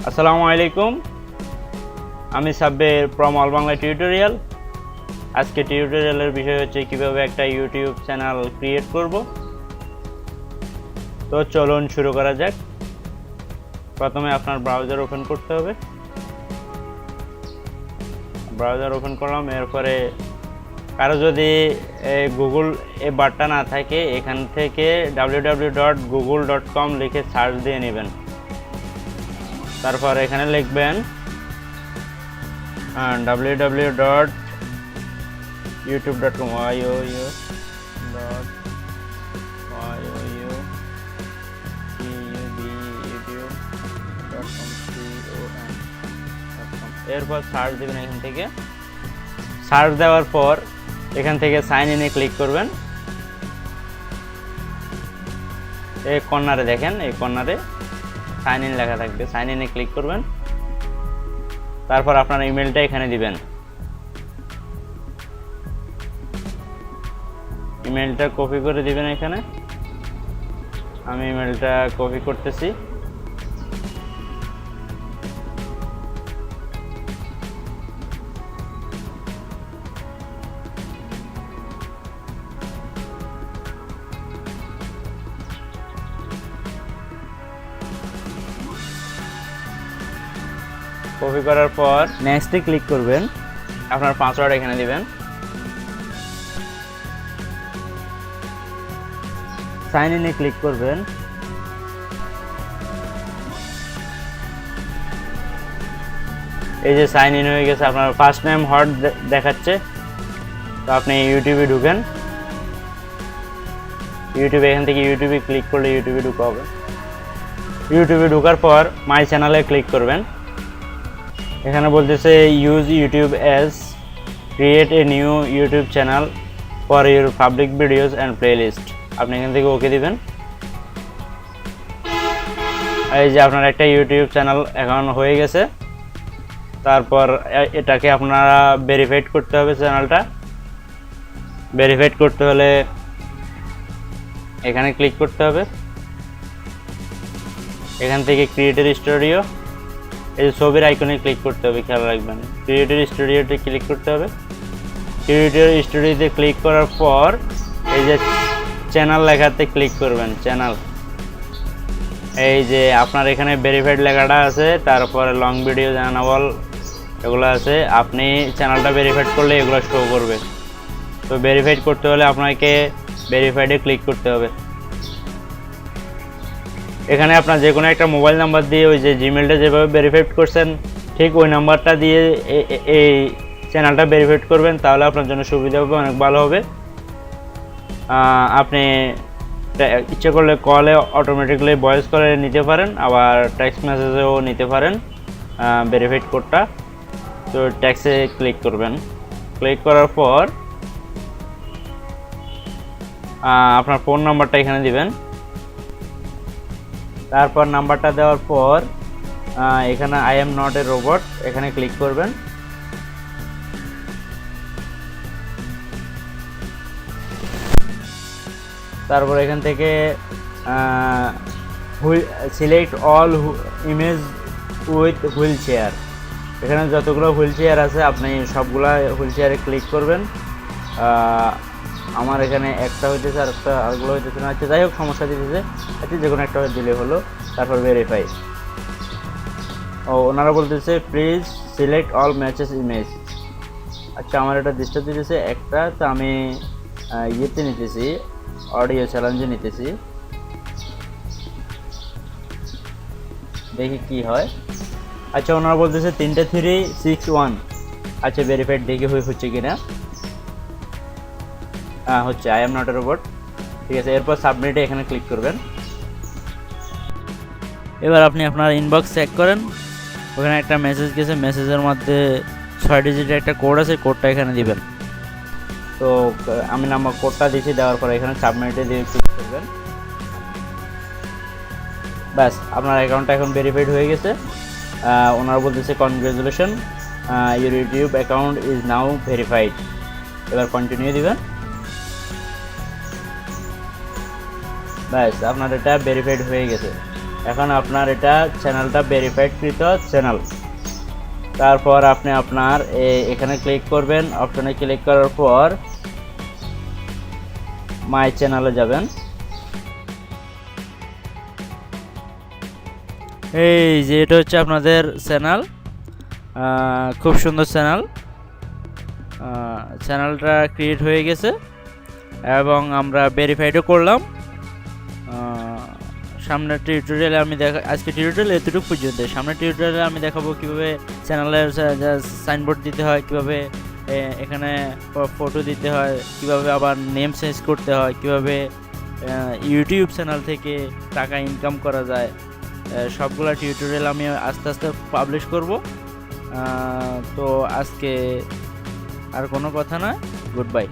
আসসালামু আলাইকুম, আমি Sabbir from all Bangla tutorial. আজকে টিউটোরিয়ালের বিষয় হচ্ছে কিভাবে একটা ইউটিউব চ্যানেল ক্রিয়েট করব। তো চলুন শুরু করা যাক। প্রথমে আপনার ব্রাউজার ওপেন করতে হবে। ব্রাউজার ওপেন করলাম, এরপরে কারো যদি গুগল এ বারটা না থাকে, এখান থেকে www.google.com লিখে সার্চ দিয়ে নেবেন। তারপর এখানে লিখবেন www.youtube.com এরপর সার্চ দেবেন। এখান থেকে সার্চ দেওয়ার পর এখান থেকে সাইন ইনে ক্লিক করবেন। এই কর্নারে দেখেন, এই কর্নারে সাইন ইন লেখা থাকবে, সাইন ইনে ক্লিক করবেন। তারপর আপনার ইমেলটা এখানে দিবেন। ইমেলটা কপি করে দিবেন এখানে। আমি ইমেলটা কপি করতেছি। কপি করার পর নেক্সটে ক্লিক করবেন। আপনার পাসওয়ার্ড এখানে দিবেন। সাইন ইনে ক্লিক করবেন। এই যে সাইন ইন হয়ে গেছে, আপনার ফার্স্ট নেম হট দেখাচ্ছে। তো আপনি ইউটিউবে ঢুকেন। ইউটিউবে এখান থেকে ইউটিউবে ক্লিক করলে ইউটিউবে ঢুকা হবে। ইউটিউবে ঢোকার পর মাই চ্যানেলে ক্লিক করবেন। এখানে বলতেছে use YouTube as create a new YouTube channel for your public videos and playlist. আপনি এখান থেকে ওকে দিবেন। এই যে আপনার একটা ইউটিউব চ্যানেল এখন হয়ে গেছে। তারপর এটাকে আপনারা ভেরিফাইড করতে হবে। চ্যানেলটা ভেরিফাইড করতে হলে এখানে ক্লিক করতে হবে। এখান থেকে ক্রিয়েটর স্টুডিও, এই যে ছবির আইকনে ক্লিক করতে হবে, খেয়াল রাখবেন। ক্রিয়েটর স্টুডিওতে ক্লিক করতে হবে। ক্রিয়েটর স্টুডিওতে ক্লিক করার পর এই যে চ্যানেল লেখাতে ক্লিক করবেন। চ্যানেল, এই যে আপনার এখানে ভেরিফাইড লেখাটা আছে, তারপরে লং ভিডিও জানাবল এগুলো আছে। আপনি চ্যানেলটা ভেরিফাইড করলে এগুলো শো করবে। তো ভেরিফাইড করতে হলে আপনাকে ভেরিফাইডে ক্লিক করতে হবে। এখানে আপনার যে কোনো একটা মোবাইল নাম্বার দিয়ে ওই যে জিমেলটা যেভাবে ভেরিফাইড করছেন ঠিক ওই নাম্বারটা দিয়ে এই চ্যানেলটা ভেরিফাইড করবেন, তাহলে আপনার জন্য সুবিধা হবে, অনেক ভালো হবে। আপনি ইচ্ছে করলে কলে অটোমেটিকলি ভয়েস কলে নিতে পারেন, আবার টেক্সট মেসেজেও নিতে পারেন ভেরিফাইড কোডটা। তো টেক্সটে ক্লিক করবেন। ক্লিক করার পর আপনার ফোন নাম্বারটা এখানে দিবেন। তারপর নাম্বারটা দেওয়ার পর এখানে I am not a robot এখানে ক্লিক করবেন। তারপর এখান থেকে select all image with wheel chair, এখানে যতগুলো হুইল চেয়ার আছে আপনি সবগুলা হুইল চেয়ারে ক্লিক করবেন। আমার এখানে একটা হইতেছে, আর একটা আরগুলো হইতেছে না। আচ্ছা, যাই হোক, সমস্যা দিতেছে। আচ্ছা, যে কোনো একটা দিলে হলো। তারপর ভেরিফাই। ওনারা বলতেছে please select all matches image. আচ্ছা, আমার এটা ডিস্টার্ব দিতেছে একটা, তো আমি ইয়েতে নিতেছি, অডিও চ্যালেঞ্জে নিতেছি, দেখি কি হয়। আচ্ছা, ওনারা বলতেছে 3 3 6 1। আচ্ছা, ভেরিফাইড দেখি হচ্ছে কিনা। হচ্ছে I am not a robot, ঠিক আছে। এরপর সাবমিটে এখানে ক্লিক করবেন। এবার আপনি আপনার ইনবক্স চেক করেন। ওখানে একটা মেসেজ গেছে, মেসেজের মধ্যে 6 ডিজিটের একটা কোড আছে, কোডটা এখানে দিবেন। তো আমি নাম্বার কোডটা দিয়েছি, দেওয়ার পরে এখানে সাবমিটে দিয়ে ক্লিক করবেন। ব্যাস, আপনার অ্যাকাউন্টটা এখন ভেরিফাইড হয়ে গেছে। ওনারা বলতেছে congratulation, your YouTube account is now verified. এবার কন্টিনিউ দিবেন। ব্যাস, আপনার এটা ভেরিফাইড হয়ে গেছে। এখন আপনার এটা চ্যানেলটা ভেরিফাইড কৃত চ্যানেল। তারপর আপনি আপনার এখানে ক্লিক করবেন, অপশনে ক্লিক করার পর মাই চ্যানেলে যাবেন। এই যে এটা হচ্ছে আপনাদের চ্যানেল, খুব সুন্দর চ্যানেল। চ্যানেলটা ক্রিয়েট হয়ে গেছে এবং আমরা ভেরিফাইডও করলাম। সামনের টিউটোরিয়ালে আমি আজকে টিউটোরিয়াল এতটুকু পর্যন্ত। সামনের টিউটোরিয়ালে আমি দেখাবো কিভাবে চ্যানেলের সাইনবোর্ড দিতে হয়, কিভাবে এখানে ফটো দিতে হয়, কিভাবে আবার নেম চেঞ্জ করতে হয়, কিভাবে ইউটিউব চ্যানেল থেকে টাকা ইনকাম করা যায়। সবগুলা টিউটোরিয়াল আমি আস্তে আস্তে পাবলিশ করব। তো আজকে আর কোনো কথা না, গুড বাই।